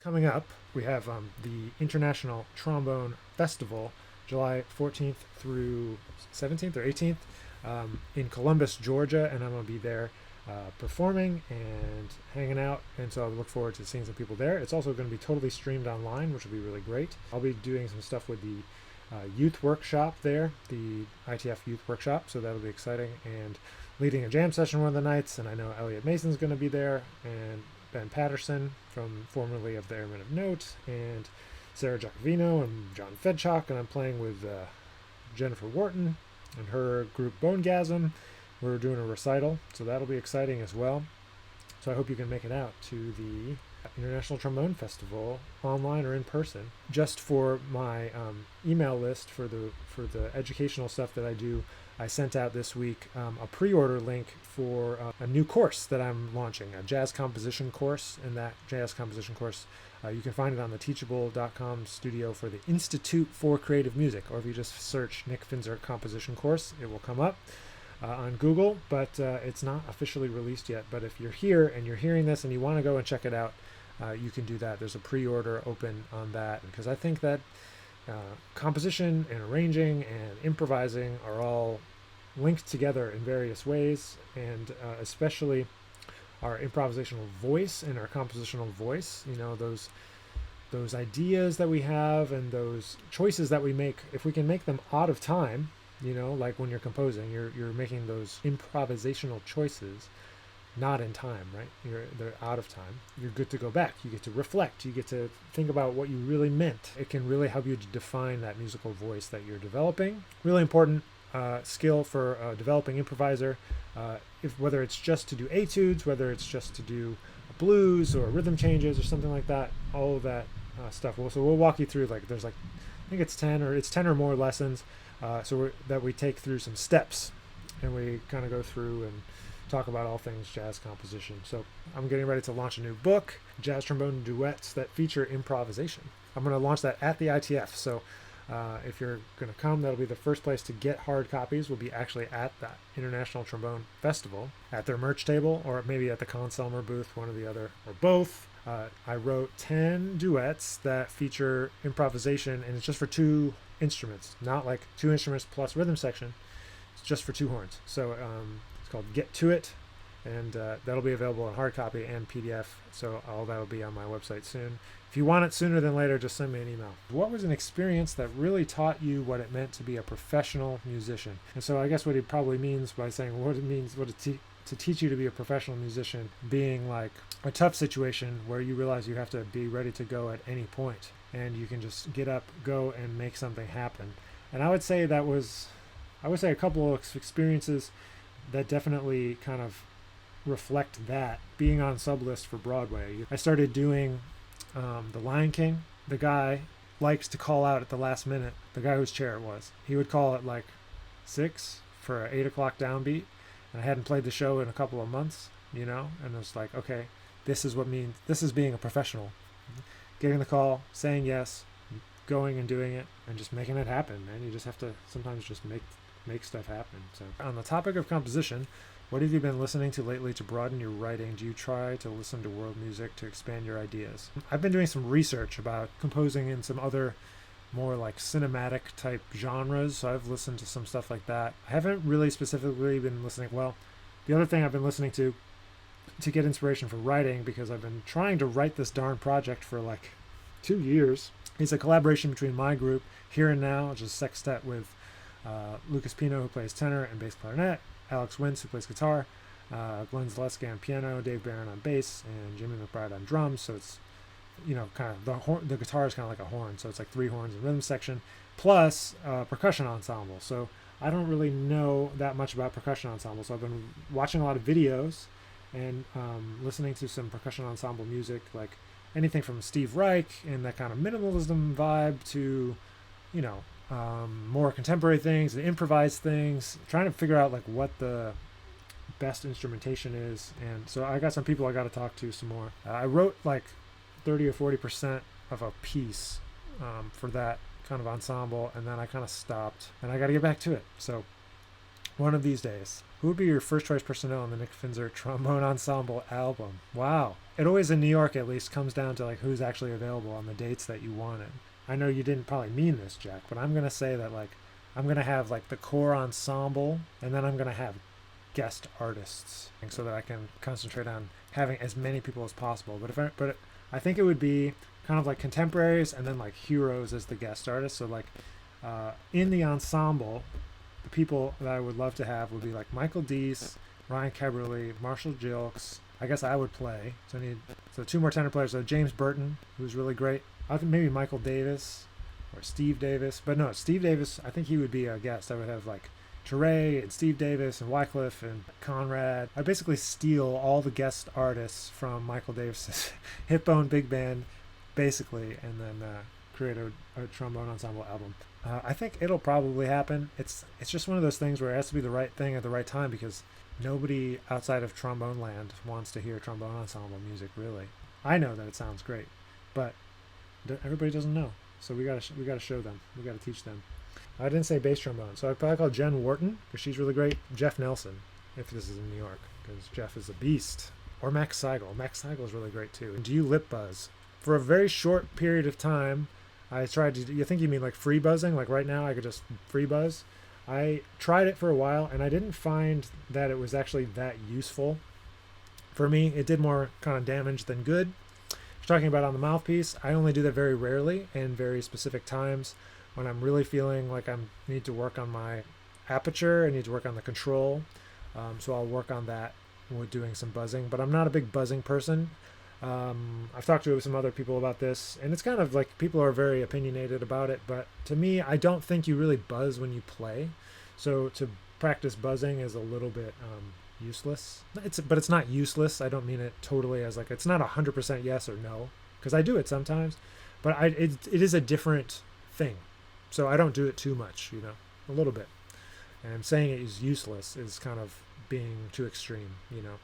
Coming up, we have the International Trombone Festival, July 14th through 17th or 18th in Columbus, Georgia, and I'm going to be there performing and hanging out, and so I look forward to seeing some people there. It's also going to be totally streamed online, which will be really great. I'll be doing some stuff with the youth workshop there, the ITF youth workshop, so that'll be exciting, and leading a jam session one of the nights, and I know Elliot Mason's going to be there, and Ben Patterson, from formerly of the Airmen of Note, and Sarah Giacovino and John Fedchock, and I'm playing with Jennifer Wharton and her group Bonegasm. We're doing a recital, so that'll be exciting as well. So I hope you can make it out to the International Trombone Festival, online or in person. Just for my email list for the educational stuff that I do, I sent out this week a pre-order link for a new course that I'm launching, a jazz composition course. And that jazz composition course, you can find it on the teachable.com studio for the Institute for Creative Music, or if you just search Nick Finzer composition course, it will come up on Google, but it's not officially released yet. But if you're here and you're hearing this and you want to go and check it out, you can do that. There's a pre-order open on that, because I think that composition and arranging and improvising are all linked together in various ways, and especially our improvisational voice and our compositional voice, you know, those ideas that we have and those choices that we make, if we can make them out of time, you know, like when you're composing, you're making those improvisational choices not in time, right? They're out of time. You're good to go back. You get to reflect. You get to think about what you really meant. It can really help you to define that musical voice that you're developing. Really important skill for a developing improviser. Whether it's just to do etudes, whether it's just to do blues or rhythm changes or something like that, all of that stuff. So we'll walk you through, like, there's like, I think it's 10 or more lessons that we take through some steps, and we kind of go through and talk about all things jazz composition. So I'm getting ready to launch a new book, Jazz Trombone Duets that feature improvisation. I'm going to launch that at the ITF. So if you're going to come, that'll be the first place to get hard copies. Will be actually at that International Trombone Festival, at their merch table, or maybe at the Conselmer booth, one or the other, or both. I wrote 10 duets that feature improvisation, and it's just for 2 instruments, not like 2 instruments plus rhythm section. It's just for 2 horns. So it's called Get To It, and that'll be available in hard copy and PDF. So all that'll be on my website soon. If you want it sooner than later, just send me an email. What was an experience that really taught you what it meant to be a professional musician? And so I guess what he probably means by saying what it means, to teach you to be a professional musician, being like a tough situation where you realize you have to be ready to go at any point, and you can just get up, go, and make something happen. And I would say a couple of experiences that definitely kind of reflect that. Being on sublist for Broadway, I started doing The Lion King. The guy likes to call out at the last minute, the guy whose chair it was. He would call at like 6 for an 8 o'clock downbeat, and I hadn't played the show in a couple of months, you know, and it was like, okay, this is being a professional. Getting the call, saying yes, going and doing it, and just making it happen, man. You just have to sometimes just make stuff happen. So on the topic of composition, what have you been listening to lately to broaden your writing? Do you try to listen to world music to expand your ideas? I've been doing some research about composing in some other more like cinematic type genres, so I've listened to some stuff like that. I haven't really specifically been listening. Well, the other thing I've been listening to get inspiration for writing, because I've been trying to write this darn project for like 2 years. It's a collaboration between my group, Here and Now, which is a sextet with Lucas Pino, who plays tenor and bass clarinet, Alex Wintz, who plays guitar, Glenn Zaleski on piano, Dave Barron on bass, and Jimmy McBride on drums. So it's, you know, kind of the guitar is kind of like a horn, so it's like 3 horns in rhythm section, plus percussion ensemble. So I don't really know that much about percussion ensemble, so I've been watching a lot of videos and listening to some percussion ensemble music, like anything from Steve Reich and that kind of minimalism vibe to, you know, more contemporary things and improvised things, trying to figure out like what the best instrumentation is. And so I got some people I got to talk to some more. I wrote like 30 or 40% of a piece for that kind of ensemble, and then I kind of stopped, and I got to get back to it. So One of these days. Who would be your first choice personnel on the Nick Finzer Trombone Ensemble album? Wow. It always, in New York at least, comes down to like who's actually available on the dates that you wanted. I know you didn't probably mean this, Jack, but I'm going to say that like I'm going to have like the core ensemble, and then I'm going to have guest artists so that I can concentrate on having as many people as possible. But I think it would be kind of like contemporaries and then like heroes as the guest artists. So like in the ensemble, the people that I would love to have would be like Michael Deese, Ryan Keberly, Marshall Gilks. I guess I would play. So I need two more tenor players. So James Burton, who's really great. I think maybe Michael Davis or Steve Davis. But no, Steve Davis, I think he would be a guest. I would have like Teray and Steve Davis and Wycliffe and Conrad. I basically steal all the guest artists from Michael Davis's Hip Bone Big Band, basically, and then create a trombone ensemble album. I think it'll probably happen. It's just one of those things where it has to be the right thing at the right time, because nobody outside of trombone land wants to hear trombone ensemble music, really. I know that it sounds great, but everybody doesn't know. So we gotta show them. We gotta teach them. I didn't say bass trombone, so I'd probably call Jen Wharton, because she's really great. Jeff Nelson, if this is in New York, because Jeff is a beast. Or Max Seigel. Max Seigel is really great too. And do you lip buzz? For a very short period of time, I tried to. You think you mean like free buzzing? Like right now, I could just free buzz. I tried it for a while, and I didn't find that it was actually that useful. For me, it did more kind of damage than good. Talking about on the mouthpiece, I only do that very rarely and very specific times when I'm really feeling like I need to work on my aperture, I need to work on the control. So I'll work on that with doing some buzzing, but I'm not a big buzzing person. I've talked to some other people about this, and it's kind of like people are very opinionated about it, but to me, I don't think you really buzz when you play. So to practice buzzing is a little bit useless. But it's not useless. I don't mean it totally as like, it's not 100% yes or no, because I do it sometimes, but it is a different thing. So I don't do it too much, a little bit. And saying it is useless is kind of being too extreme,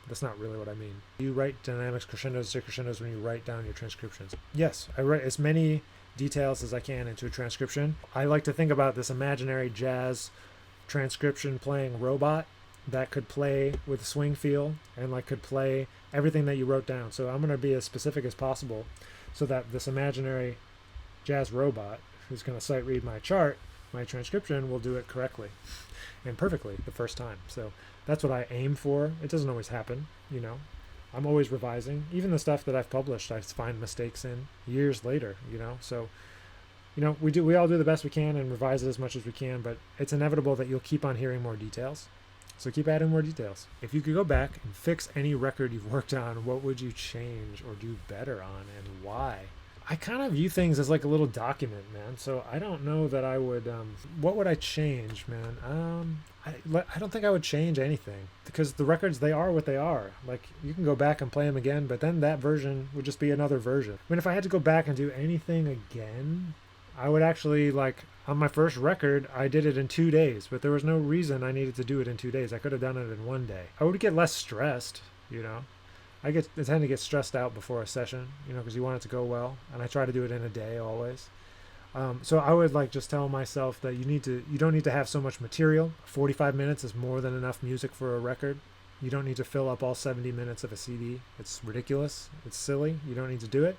That's not really what I mean. You write dynamics, crescendos, decrescendos when you write down your transcriptions. Yes, I write as many details as I can into a transcription. I like to think about this imaginary jazz transcription playing robot that could play with swing feel and like could play everything that you wrote down. So I'm going to be as specific as possible so that this imaginary jazz robot who's going to sight read my chart, my transcription, will do it correctly and perfectly the first time. So that's what I aim for. It doesn't always happen, I'm always revising. Even the stuff that I've published, I find mistakes in years later, So, we all do the best we can and revise it as much as we can, but it's inevitable that you'll keep on hearing more details. So keep adding more details. If you could go back and fix any record you've worked on, what would you change or do better on, and why? I kind of view things as like a little document, man. So I don't know that I would, what would I change, man? I don't think I would change anything, because the records, they are what they are. Like, you can go back and play them again, but then that version would just be another version. I mean, if I had to go back and do anything again, I would actually, like, on my first record, I did it in 2 days, but there was no reason I needed to do it in 2 days. I could have done it in 1 day. I would get less stressed, I tend to get stressed out before a session, because you want it to go well, and I try to do it in a day always. So I would like just tell myself that you don't need to have so much material. 45 minutes is more than enough music for a record. You don't need to fill up all 70 minutes of a CD. It's ridiculous. It's silly. You don't need to do it.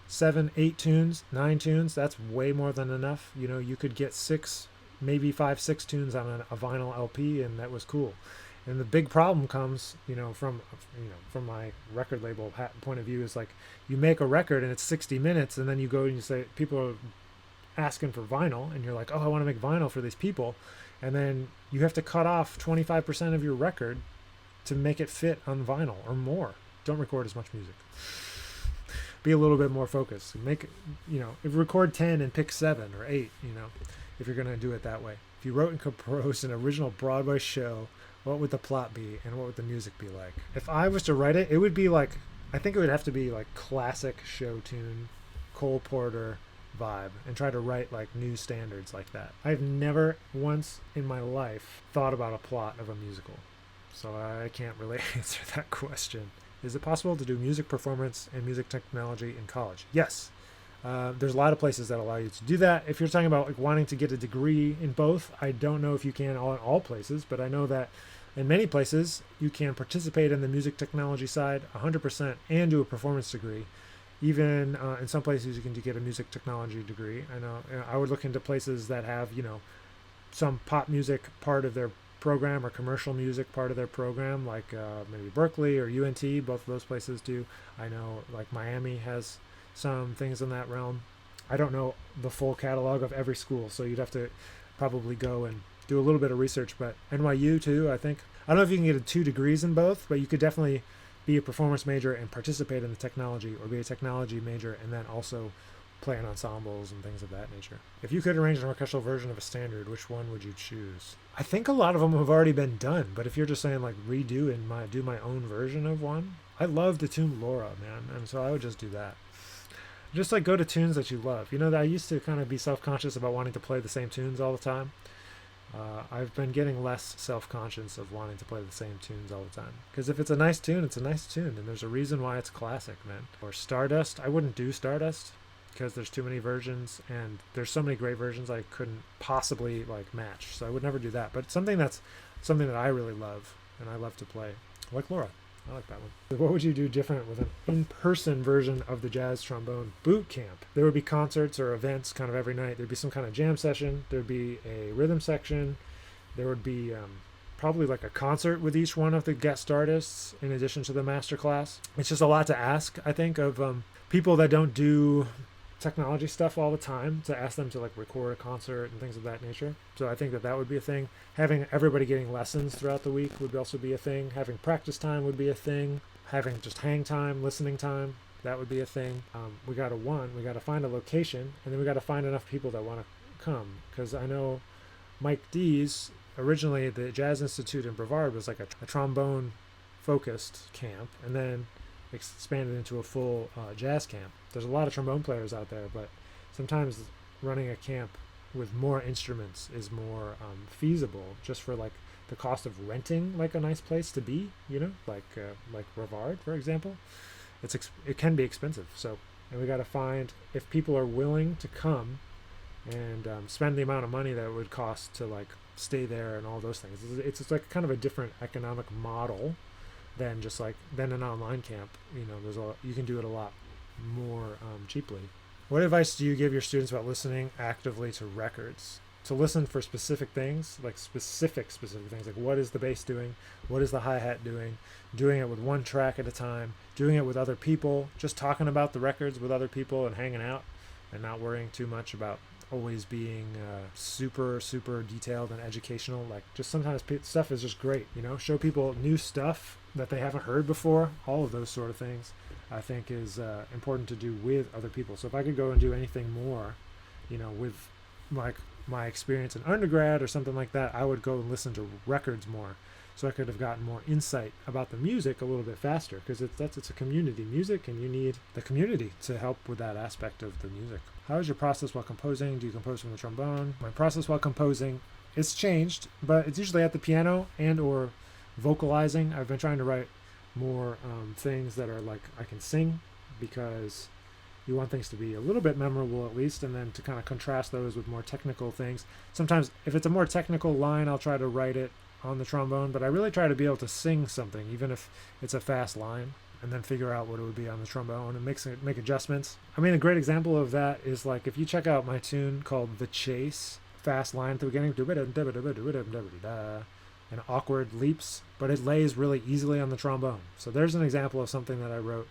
7, 8 tunes, 9 tunes, that's way more than enough. You could get 6, maybe 5, 6 tunes on a vinyl LP, and that was cool. And the big problem comes, from my record label point of view, is like, you make a record and it's 60 minutes, and then you go and you say, people are asking for vinyl, and you're like, oh, I want to make vinyl for these people. And then you have to cut off 25% of your record to make it fit on vinyl or more. Don't record as much music. Be a little bit more focused. Make, record 10 and pick 7 or 8, if you're going to do it that way. If you wrote and composed an original Broadway show, what would the plot be and what would the music be like? If I was to write it, it would be like, I think it would have to be like classic show tune, Cole Porter vibe, and try to write like new standards like that. I've never once in my life thought about a plot of a musical, so I can't really answer that question. Is it possible to do music performance and music technology in college? Yes. There's a lot of places that allow you to do that. If you're talking about like wanting to get a degree in both, I don't know if you can in all places, but I know that in many places you can participate in the music technology side 100% and do a performance degree. Even in some places you can get a music technology degree. I know I would look into places that have, some pop music part of their program or commercial music part of their program, like maybe Berkeley or UNT. Both of those places do. I know like Miami has some things in that realm. I don't know the full catalog of every school, so you'd have to probably go and do a little bit of research. But NYU too, I think. I don't know if you can get 2 degrees in both, but you could definitely be a performance major and participate in the technology, or be a technology major and then also play in ensembles and things of that nature. If you could arrange an orchestral version of a standard, which one would you choose? I think a lot of them have already been done, but if you're just saying like redo and do my own version of one, I love to tune Laura, man, and so I would just do that. Just like go to tunes that you love. I used to kind of be self-conscious about wanting to play the same tunes all the time. I've been getting less self-conscious of wanting to play the same tunes all the time. Because if it's a nice tune, it's a nice tune, and there's a reason why it's classic, man. Or Stardust, I wouldn't do Stardust because there's too many versions, and there's so many great versions I couldn't possibly like match. So I would never do that. But something that I really love and I love to play, like Laura. I like that one. What would you do different with an in-person version of the Jazz Trombone Bootcamp? There would be concerts or events kind of every night. There'd be some kind of jam session. There'd be a rhythm section. There would be probably like a concert with each one of the guest artists in addition to the master class. It's just a lot to ask, I think, of people that don't do technology stuff all the time, to ask them to like record a concert and things of that nature. So I think that would be a thing. Having everybody getting lessons throughout the week would also be a thing. Having practice time would be a thing. Having just hang time, listening time, that would be a thing. We got to find a location, and then we got to find enough people that want to come. Because I know Mike D's, originally the Jazz Institute in Brevard was like a trombone focused camp, and then expanded into a full jazz camp. There's a lot of trombone players out there, but sometimes running a camp with more instruments is more feasible, just for like the cost of renting like a nice place to be, like Brevard, for example. It can be expensive. So, and we got to find if people are willing to come and spend the amount of money that it would cost to like stay there and all those things. It's like kind of a different economic model than an online camp. You can do it a lot more cheaply. What advice do you give your students about listening actively to records? To listen for specific things, like specific things, like what is the bass doing? What is the hi-hat doing? Doing it with one track at a time, doing it with other people, just talking about the records with other people and hanging out and not worrying too much about always being super detailed and educational. Like just sometimes stuff is just great, show people new stuff that they haven't heard before. All of those sort of things I think is important to do with other people. So if I could go and do anything more, with like my experience in undergrad or something like that, I would go and listen to records more, so I could have gotten more insight about the music a little bit faster, because it's a community music, and you need the community to help with that aspect of the music. How is your process while composing? Do you compose from the trombone? My process while composing, it's changed, but it's usually at the piano and or vocalizing. I've been trying to write more things that are like I can sing, because you want things to be a little bit memorable at least, and then to kind of contrast those with more technical things. Sometimes if it's a more technical line, I'll try to write it on the trombone, but I really try to be able to sing something, even if it's a fast line, and then figure out what it would be on the trombone and make adjustments. I mean, a great example of that is like if you check out my tune called The Chase, fast line at the beginning, and awkward leaps, but it lays really easily on the trombone. So there's an example of something that I wrote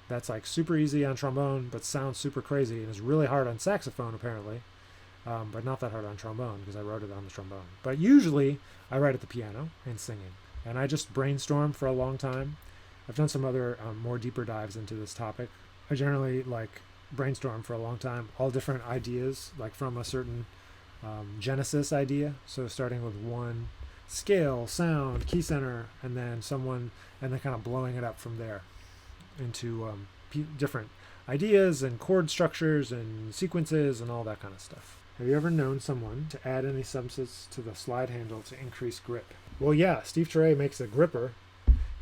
that's like super easy on trombone, but sounds super crazy and is really hard on saxophone apparently, but not that hard on trombone because I wrote it on the trombone. But usually I write at the piano and singing, and I just brainstorm for a long time. I've done some other more deeper dives into this topic. I generally like brainstorm for a long time, all different ideas, like from a certain genesis idea. So starting with one scale, sound, key center, and then kind of blowing it up from there into different ideas and chord structures and sequences and all that kind of stuff. Have you ever known someone to add any substance to the slide handle to increase grip? Well, yeah, Steve Teray makes a gripper.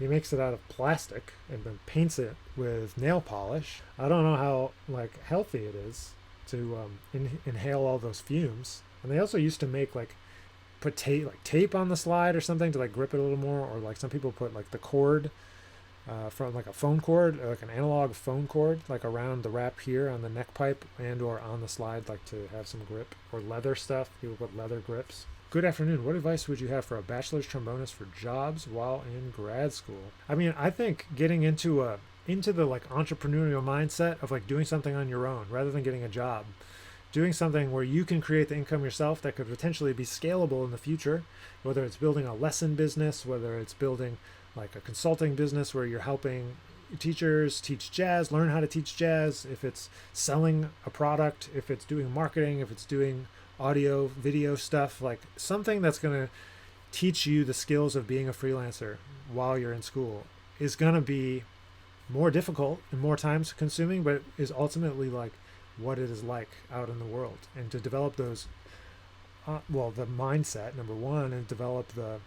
He makes it out of plastic and then paints it with nail polish. I don't know how like healthy it is to inhale all those fumes. And they also used to make like put tape on the slide or something to like grip it a little more, or like some people put like the cord from like a phone cord, like an analog phone cord, like around the wrap here on the neck pipe and or on the slide, like to have some grip, or leather stuff. People put leather grips. Good afternoon. What advice would you have for a bachelor's trombonist for jobs while in grad school? I mean, I think getting into the like entrepreneurial mindset of like doing something on your own rather than getting a job. Doing something where you can create the income yourself that could potentially be scalable in the future, whether it's building a lesson business, whether it's building like a consulting business where you're helping teachers teach jazz, learn how to teach jazz, if it's selling a product, if it's doing marketing, if it's doing audio, video stuff, like something that's going to teach you the skills of being a freelancer while you're in school is going to be more difficult and more time consuming, but is ultimately like what it is like out in the world. And to develop those, the mindset, number one, and develop the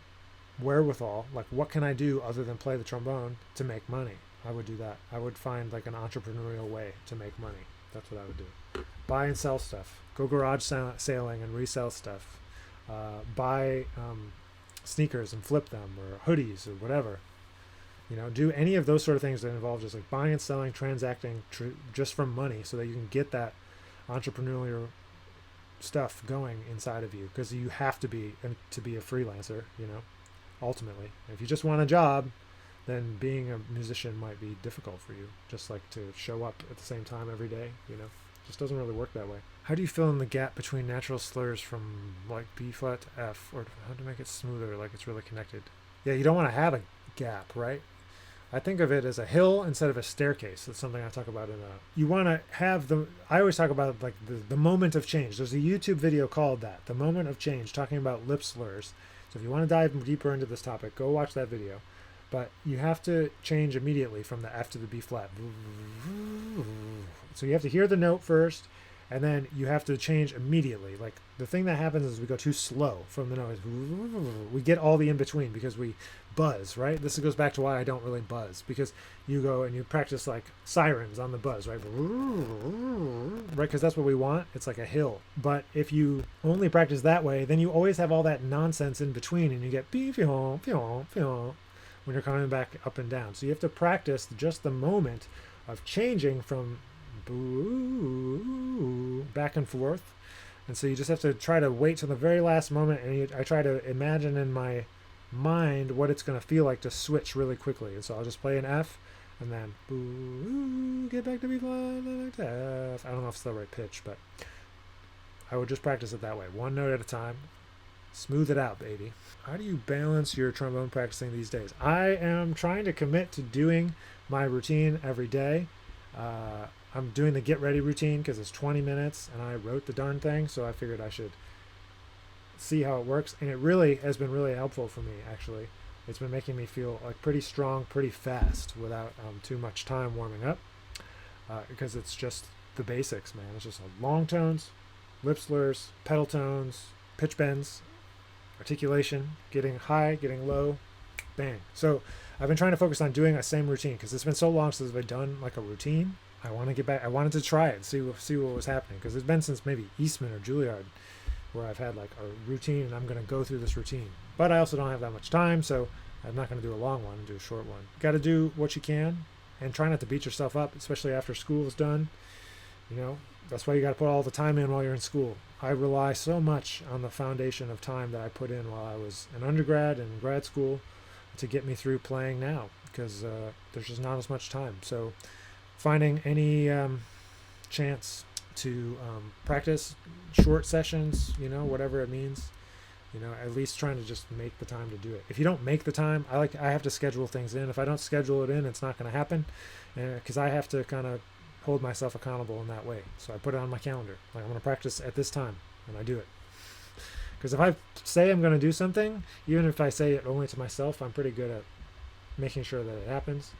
wherewithal, like what can I do other than play the trombone to make money? I would do that. I would find like an entrepreneurial way to make money. That's what I would do. Buy and sell stuff. Go garage sailing and resell stuff. Buy sneakers and flip them, or hoodies or whatever. You know, do any of those sort of things that involve just like buying and selling, transacting just from money, so that you can get that entrepreneurial stuff going inside of you, because you have to be a freelancer, you know, ultimately. If you just want a job, then being a musician might be difficult for you, just like to show up at the same time every day, you know. It just doesn't really work that way. How do you fill in the gap between natural slurs from like B flat to F, or how to make it smoother, like it's really connected? Yeah, you don't want to have a gap, right? I think of it as a hill instead of a staircase. That's something I talk about you want to have I always talk about like the moment of change. There's a YouTube video called that, the moment of change, talking about lip slurs. So if you want to dive deeper into this topic, go watch that video. But you have to change immediately from the F to the B flat. So you have to hear the note first, and then you have to change immediately. Like the thing that happens is we go too slow from the note. We get all the in between because we buzz, right? This goes back to why I don't really buzz, because you go and you practice like sirens on the buzz, right? Right, because that's what we want. It's like a hill. But if you only practice that way, then you always have all that nonsense in between, and you get when you're coming back up and down. So you have to practice just the moment of changing from back and forth. And so you just have to try to wait till the very last moment, and I try to imagine in my mind what it's going to feel like to switch really quickly. And so I'll just play an F, and then get back to B flat, back to F. I don't know if it's the right pitch, but I would just practice it that way, one note at a time. Smooth it out, baby. How do you balance your trombone practicing these days? I am trying to commit to doing my routine every day. I'm doing the get ready routine because it's 20 minutes and I wrote the darn thing, so I figured I should see how it works. And it really has been really helpful for me, actually. It's been making me feel like pretty strong, pretty fast without too much time warming up, because it's just the basics, man. It's just long tones, lip slurs, pedal tones, pitch bends, articulation, getting high, getting low, bang. So I've been trying to focus on doing that same routine because it's been so long since I've done like a routine. I want to get back. I wanted to try it, see what was happening, because it's been since maybe Eastman or Juilliard where I've had like a routine, and I'm going to go through this routine. But I also don't have that much time, so I'm not going to do a long one and do a short one. Got to do what you can and try not to beat yourself up, especially after school is done. You know, that's why you got to put all the time in while you're in school. I rely so much on the foundation of time that I put in while I was an undergrad and grad school to get me through playing now, because there's just not as much time. So finding any chance to practice short sessions, you know, whatever it means, you know, at least trying to just make the time to do it. If you don't make the time, I have to schedule things in. If I don't schedule it in, it's not going to happen, because I have to kind of hold myself accountable in that way. So I put it on my calendar. Like, I'm going to practice at this time, and I do it. Because if I say I'm going to do something, even if I say it only to myself, I'm pretty good at making sure that it happens.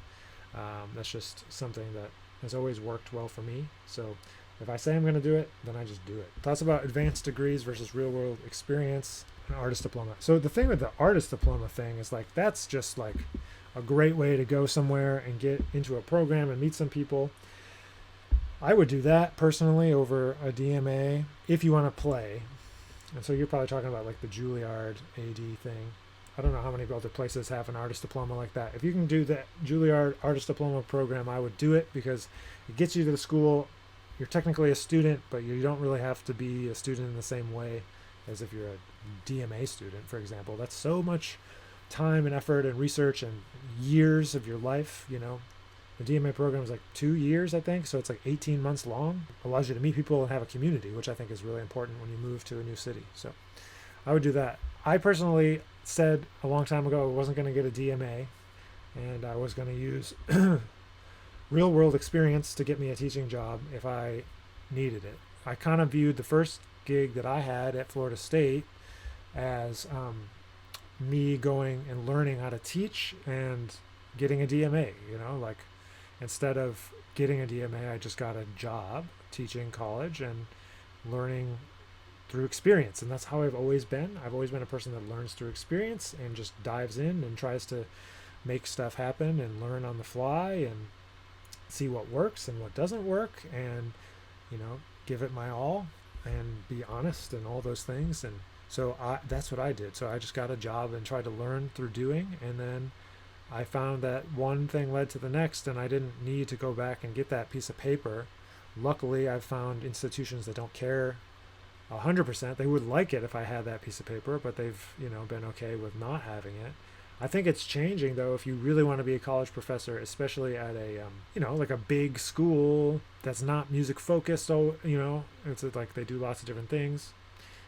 That's just something that has always worked well for me. So if I say I'm going to do it, then I just do it. Thoughts about advanced degrees versus real-world experience and artist diploma. So the thing with the artist diploma thing is like, that's just like a great way to go somewhere and get into a program and meet some people. I would do that personally over a DMA if you want to play. And so you're probably talking about like the Juilliard AD thing. I don't know how many other places have an artist diploma like that. If you can do that Juilliard artist diploma program, I would do it because it gets you to the school. You're technically a student, but you don't really have to be a student in the same way as if you're a DMA student, for example. That's so much time and effort and research and years of your life, you know. The DMA program is like 2 years, I think, so it's like 18 months long. Allows you to meet people and have a community, which I think is really important when you move to a new city. So I would do that. I personally said a long time ago I wasn't going to get a DMA, and I was going to use real world experience to get me a teaching job if I needed it. I kind of viewed the first gig that I had at Florida State as me going and learning how to teach and getting a DMA, you know, like instead of getting a DMA, I just got a job teaching college and learning through experience. And that's how I've always been. I've always been a person that learns through experience and just dives in and tries to make stuff happen and learn on the fly and see what works and what doesn't work and, you know, give it my all and be honest and all those things. And so that's what I did. So I just got a job and tried to learn through doing, and then I found that one thing led to the next, and I didn't need to go back and get that piece of paper. Luckily, I've found institutions that don't care 100%. They would like it if I had that piece of paper, but they've, you know, been okay with not having it. I think it's changing, though, if you really want to be a college professor, especially at a, you know, like a big school that's not music focused. So, you know, it's like they do lots of different things.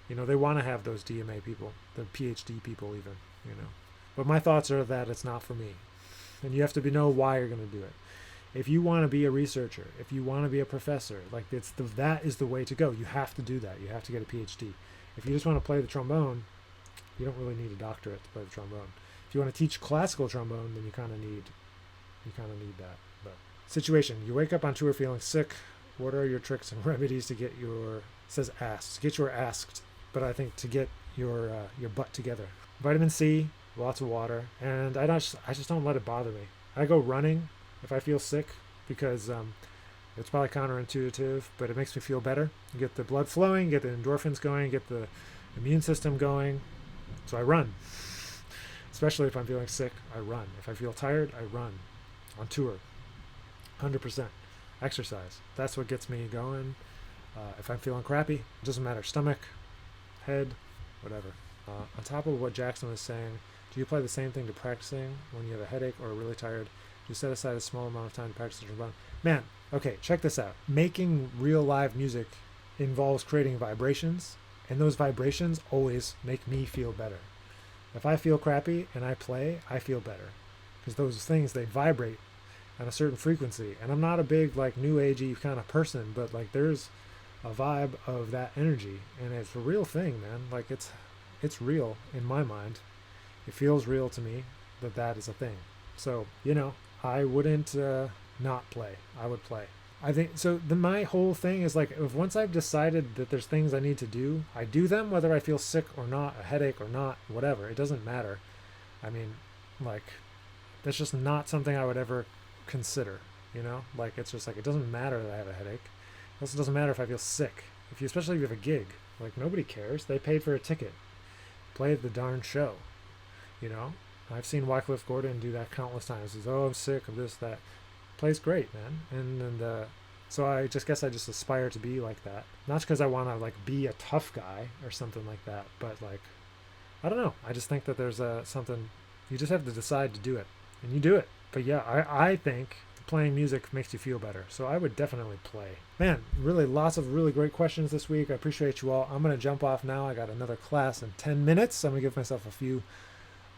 You know, they want to have those DMA people, the PhD people even, you know. But my thoughts are that it's not for me. And you have to know why you're going to do it. If you want to be a researcher, if you want to be a professor, like that is the way to go. You have to do that. You have to get a PhD. If you just want to play the trombone, you don't really need a doctorate to play the trombone. If you want to teach classical trombone, then you kind of need that. But situation, you wake up on tour feeling sick. What are your tricks and remedies to get your, it says asked, to get your asked, but I think to get your butt together. Vitamin C, lots of water, and I just don't let it bother me. I go running if I feel sick because it's probably counterintuitive, but it makes me feel better. You get the blood flowing, get the endorphins going, get the immune system going. So I run. Especially if I'm feeling sick, I run. If I feel tired, I run. On tour, 100%. Exercise. That's what gets me going. If I'm feeling crappy, it doesn't matter. Stomach, head, whatever. On top of what Jackson was saying, do you apply the same thing to practicing when you have a headache or are really tired? Do you set aside a small amount of time to practice the trombone? Man, okay, check this out. Making real live music involves creating vibrations, and those vibrations always make me feel better. If I feel crappy and I play, I feel better. Because those things, they vibrate at a certain frequency. And I'm not a big, like, new agey kind of person, but, like, there's a vibe of that energy. And it's a real thing, man. Like, it's real in my mind. It feels real to me that is a thing. So, you know, I wouldn't not play. I would play. I think so. My whole thing is like, if once I've decided that there's things I need to do, I do them, whether I feel sick or not, a headache or not, whatever. It doesn't matter. I mean, like, that's just not something I would ever consider, you know? Like, it's just like, it doesn't matter that I have a headache. It also doesn't matter if I feel sick. Especially if you have a gig, like, nobody cares. They paid for a ticket. Play the darn show, you know? I've seen Wycliffe Gordon do that countless times. He's, oh, I'm sick of this, that. Plays great, man. And so I just guess I just aspire to be like that. Not because I want to, like, be a tough guy or something like that, but, like, I don't know. I just think that there's something, you just have to decide to do it, and you do it. But yeah, I think playing music makes you feel better, so I would definitely play. Man, really lots of really great questions this week. I appreciate you all. I'm going to jump off now. I got another class in 10 minutes. I'm going to give myself a few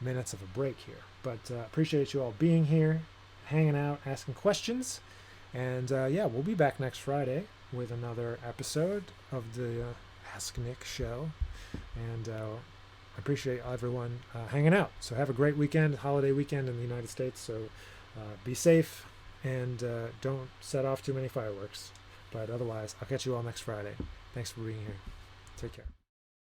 minutes of a break here. But appreciate you all being here, hanging out, asking questions. And yeah, we'll be back next Friday with another episode of the Ask Nick show. And I appreciate everyone hanging out. So have a great weekend, holiday weekend in the United States. So be safe and don't set off too many fireworks. But otherwise, I'll catch you all next Friday. Thanks for being here. Take care.